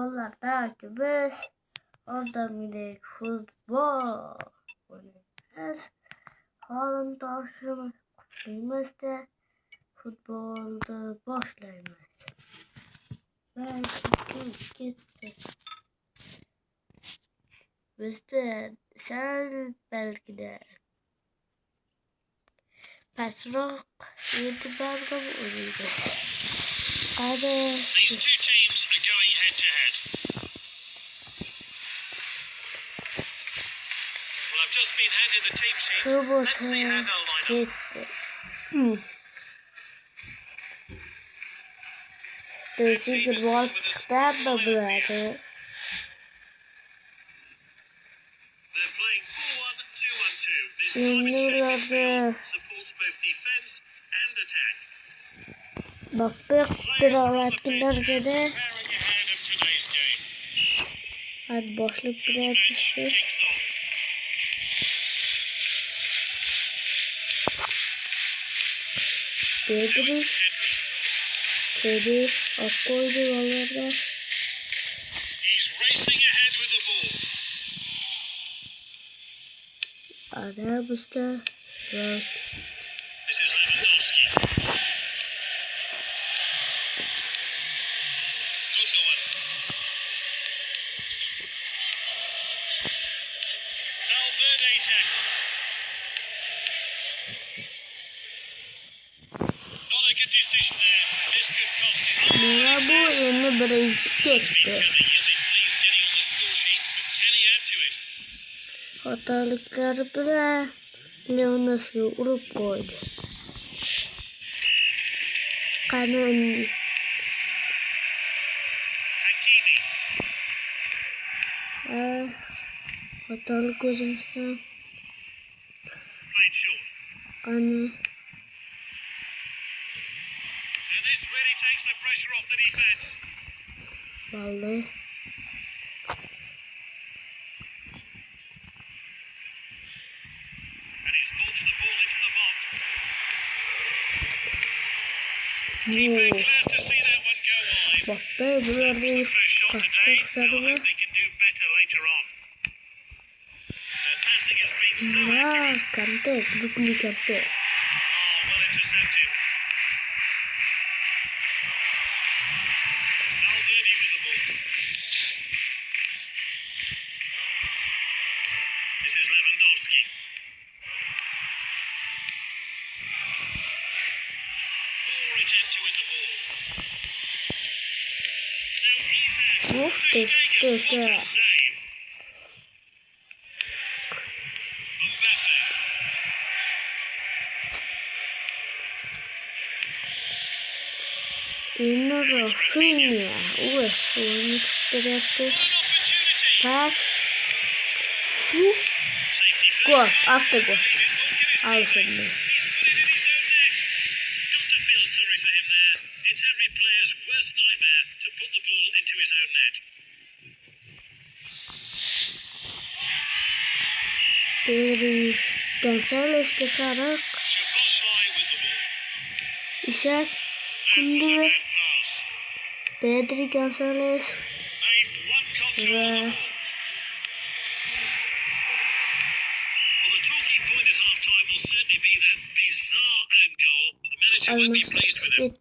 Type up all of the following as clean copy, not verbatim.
futbollarda biz ordamidek futbol o'ynaymiz. Holim toshimiz qutlaymizda futbolni boshlaymiz. Ketdi. Bizda sal belgida pastroq e'tiborda o'ynaymiz. These two teams are going head to head. Well, I've just been handed the team sheet. Let's see how they'll line up. The secret was stab the blood. They're playing 4-1-2-1-2. This climate field supports both defense and attack. Baktık kravatlarca da Preparing ahead of today's game. hadi boşluk bırakmışız. Kicks off. Pedri, Fede, Akkoydu vallahi. He's racing ahead with the ball. Adabısta rahat. This is Lewandowski. Gundogan. Valverde tackles. Not a good decision there. This could cost his life. Buna bu yeni birinci geçti. He'll be pleased getting on the score sheet, but can he add to it? Hatalıkları bile Leonos'u vurup koydu. Kanun Hakimi. hatalık gözümüzden Played short. kanun And this really takes the pressure off the defence. vallahi. And he's launched the ball into the box. Keeper glad to see that one go wide. Bak be buralarda The first shot today. kalktık They'll sarılı. hope they can do better later on. Their passing has been so accurate. Kante, Brooklyn Kante. Oh, well intercepted. Valverde with the ball. This is Lewandowski. Poor attempt to win the ball. Now Isak. Uf, To Stegen. teşekkür. What a save. Mbappe. Yine Rafinha. Uğraş. Oyunu çıktı yaptı. An opportunity. Pas. Safety Gol. first. After gol. Al He's şimdi. put it in his own net. Got to feel sorry for him there. It's every player's worst nightmare to put the ball into his own net. Pedri. Gonzalez de Sarak. Szoboszlai with the ball. İshak. That was a Kundu. bad pass. Pedri Gonzalez. They've won control of the Ve ball. Well, the talking point at half-time will certainly be that bizarre own goal. The manager won't be pleased with it. gitti.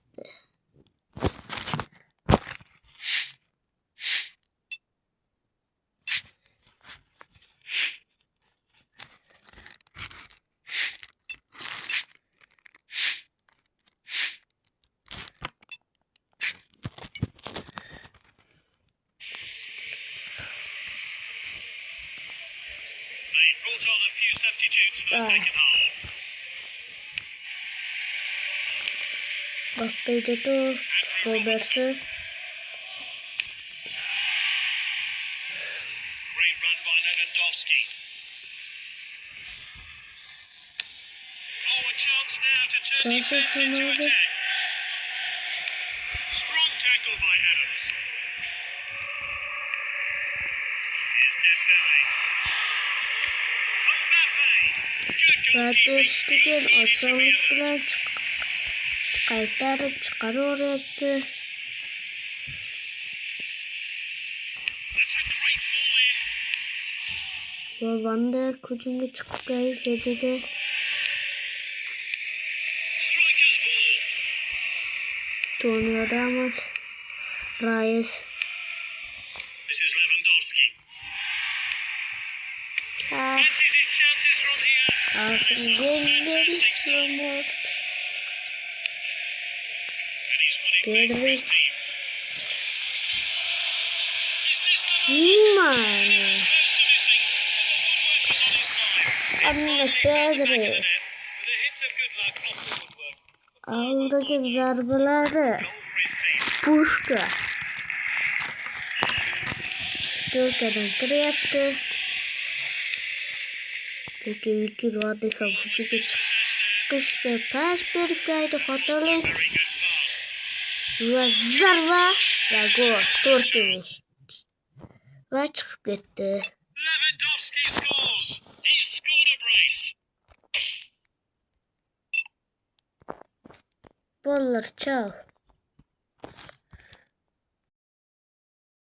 They brought on a few substitutes for the Ah. second half. Bakaydı da Robertson. Great run by Lewandowski. Oh, a chance now to turn Transfer defence into from attack. Strong tackle by Adams. Here's Dembele. Mbappe. Good goalkeeping. Vertiştigen He needed to be aşağılık alert. bilen kaytarıp çıkarıyor yaptı. Van Dijk hücumda çıkıp gayret dedi. Striker's ball. Tony Ramos. Reyes. This is Lewandowski. Ah, Fancies his chances from here. Arsene Wenger. And Yumurt. he's won it back for his Pedri. team. Is this the moment? Man. Close to missing, but the woodwork was on his side. Anne Finally found the back of the Pedri. net with a hint of good luck off the woodwork. Aldaki zarbeleri. Goal for his team. Puşka. Stölkadan kırı yaptı. Peki iki radika hücumda çıkışta pas bir gaydı hatalı. Very good pass. Ve zarva ve gol. 4-1. Ve çıkıp gitti. Lewandowski scores. He's scored a brace. Bollar çal.